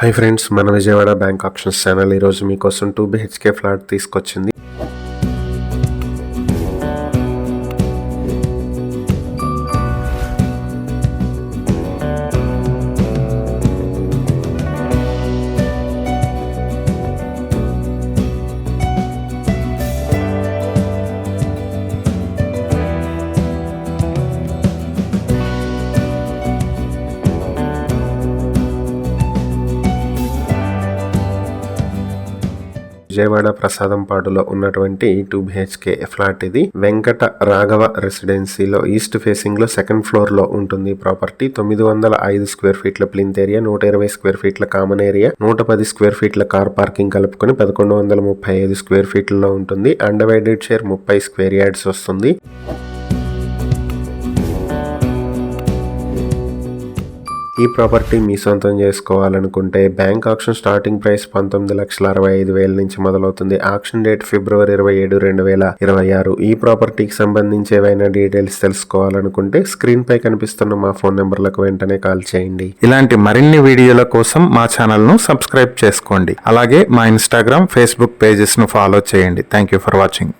Hi friends, మన Vijayawada bank options channel ఈరోజు మీకోసం 2 BHK ఫ్లాట్ తీసుకొచ్చింది. విజయవాడ ప్రసాదంపాడులో ఉన్నటువంటి 2 BHK ఫ్లాట్ ఇది. వెంకట రాఘవ రెసిడెన్సీలో ఈస్ట్ ఫేసింగ్ లో సెకండ్ ఫ్లోర్ లో ఉంటుంది ప్రాపర్టీ. 905 స్క్వేర్ ఫీట్ల ప్లింత్ ఏరియా, 120 స్క్వేర్ ఫీట్ల కామన్ ఏరియా, 110 స్క్వేర్ ఫీట్ల కార్ పార్కింగ్ కలుపుకొని 1135 స్క్వేర్ ఫీట్లలో ఉంటుంది. అన్డివైడెడ్ షేర్ 30 స్క్వేర్ యార్డ్స్ వస్తుంది. ఈ ప్రాపర్టీ మీ సొంతం చేసుకోవాలనుకుంటే బ్యాంక్ ఆప్షన్ స్టార్టింగ్ ప్రైస్ 19,65,000 నుంచి మొదలవుతుంది. Option date February 27, 2026. ఈ ప్రాపర్టీకి సంబంధించి ఏవైనా డీటెయిల్స్ తెలుసుకోవాలనుకుంటే స్క్రీన్ పై కనిపిస్తున్న మా ఫోన్ నెంబర్లకు వెంటనే కాల్ చేయండి. ఇలాంటి మరిన్ని వీడియోల కోసం మా ఛానల్ ను సబ్స్క్రైబ్ చేసుకోండి. అలాగే మా ఇన్స్టాగ్రామ్, ఫేస్బుక్ పేజెస్ ను ఫాలో చేయండి. Thank you for watching.